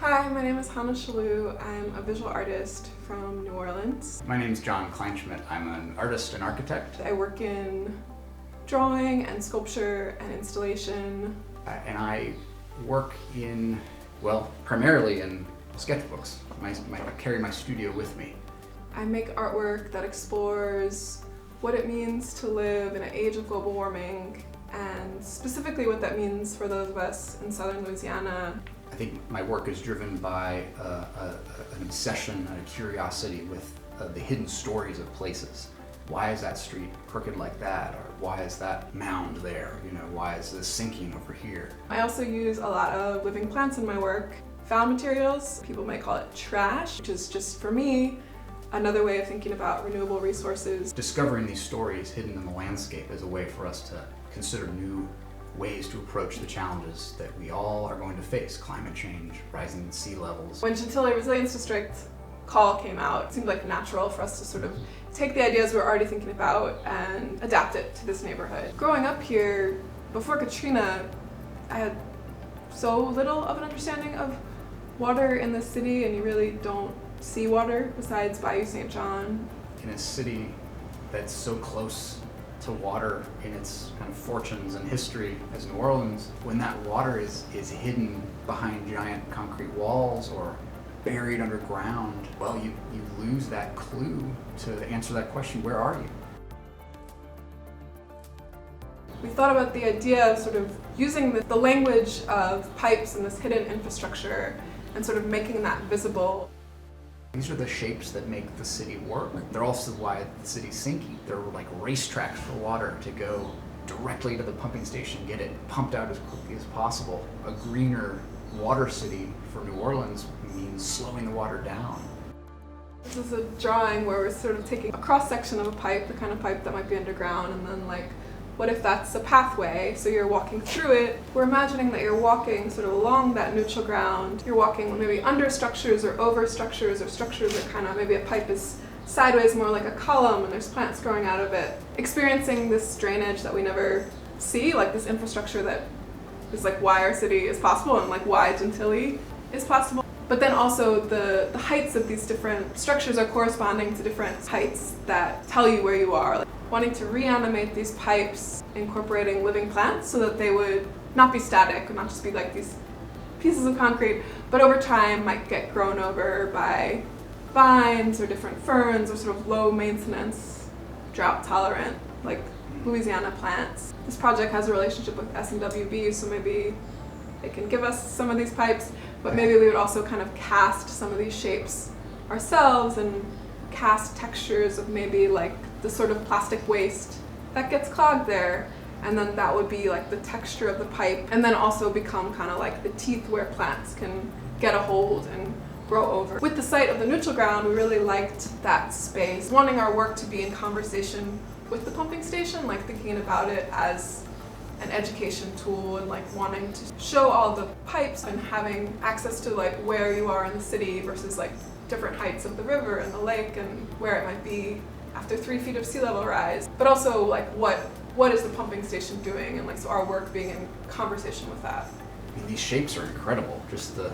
Hi, my name is Chalew. I'm a visual artist from New Orleans. My name is Kleinschmidt. I'm an artist and architect. I work in drawing and sculpture and installation. And I work in, primarily in sketchbooks. I carry my studio with me. I make artwork that explores what it means to live in an age of global warming, and specifically what that means for those of us in southern Louisiana. I think my work is driven by an obsession and a curiosity with the hidden stories of places. Why is that street crooked like that? Or why is that mound there? Why is this sinking over here? I also use a lot of living plants in my work. Found materials, people might call it trash, which is just, for me, another way of thinking about renewable resources. Discovering these stories hidden in the landscape is a way for us to consider new ways to approach the challenges that we all are going to face: climate change, rising sea levels. When Gentilly Resilience District call came out, it seemed like natural for us to sort of take the ideas we were already thinking about and adapt it to this neighborhood. Growing up here, before Katrina, I had so little of an understanding of water in the city, and you really don't see water besides Bayou St. John. In a city that's so close to water in its kind of fortunes and history as New Orleans, when that water is hidden behind giant concrete walls or buried underground, you lose that clue to answer that question: where are you? We thought about the idea of sort of using the language of pipes and this hidden infrastructure and sort of making that visible. These are the shapes that make the city work. They're also why the city's sinking. They're like racetracks for water to go directly to the pumping station, get it pumped out as quickly as possible. A greener water city for New Orleans means slowing the water down. This is a drawing where we're sort of taking a cross-section of a pipe, the kind of pipe that might be underground, and then what if that's a pathway? So you're walking through it. We're imagining that you're walking sort of along that neutral ground. You're walking maybe under structures or over structures, or structures are kind of, maybe a pipe is sideways, more like a column, and there's plants growing out of it. Experiencing this drainage that we never see, like this infrastructure that is like why our city is possible and like why Gentilly is possible. But then also the heights of these different structures are corresponding to different heights that tell you where you are. Wanting to reanimate these pipes, incorporating living plants so that they would not be static, or not just be like these pieces of concrete, but over time might get grown over by vines or different ferns or sort of low maintenance, drought tolerant, like Louisiana plants. This project has a relationship with S&WB, so maybe they can give us some of these pipes, but maybe we would also kind of cast some of these shapes ourselves and cast textures of maybe like the sort of plastic waste that gets clogged there, and then that would be like the texture of the pipe, and then also become kind of like the teeth where plants can get a hold and grow over. With the site of the neutral ground, we really liked that space, wanting our work to be in conversation with the pumping station, like thinking about it as an education tool, and like wanting to show all the pipes and having access to like where you are in the city versus like different heights of the river and the lake and where it might be after 3 feet of sea level rise, but also like what is the pumping station doing, and like so our work being in conversation with that. I mean, these shapes are incredible. Just the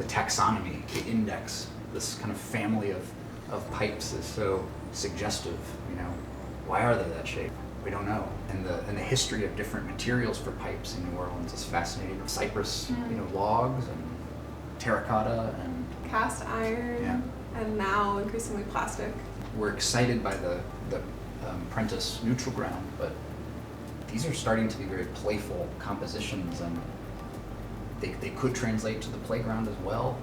taxonomy, the index, this kind of family of pipes is so suggestive. Why are they that shape? We don't know. And the history of different materials for pipes in New Orleans is fascinating. Cypress, logs, and terracotta and cast iron, and now increasingly plastic. We're excited by the Prentice neutral ground, but these are starting to be very playful compositions, and they could translate to the playground as well.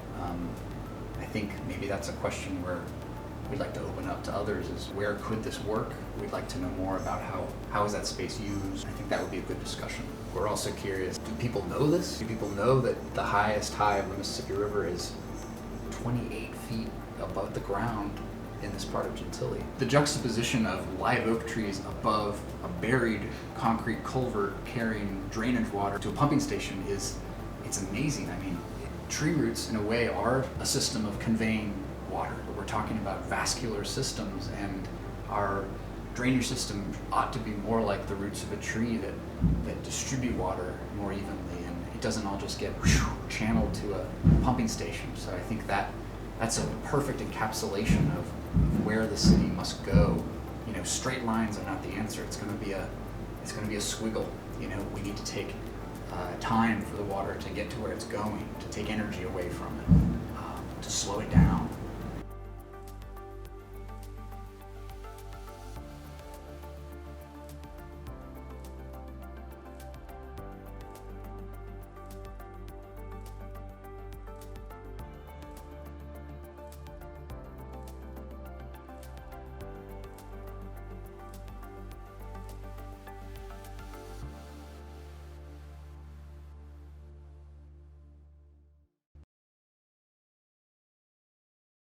I think maybe that's a question where we'd like to open up to others, is where could this work? We'd like to know more about how is that space used. I think that would be a good discussion. We're also curious, do people know this? Do people know that the highest high of the Mississippi River is 28 feet above the ground in this part of Gentilly? The juxtaposition of live oak trees above a buried concrete culvert carrying drainage water to a pumping station it's amazing. I mean, tree roots in a way are a system of conveying water, but we're talking about vascular systems, and our drainage system ought to be more like the roots of a tree that distribute water more evenly, and doesn't all just get channeled to a pumping station. So I think that's a perfect encapsulation of where the city must go. You know, straight lines are not the answer. It's going to be a squiggle. You know, we need to take time for the water to get to where it's going, to take energy away from it, to slow it down.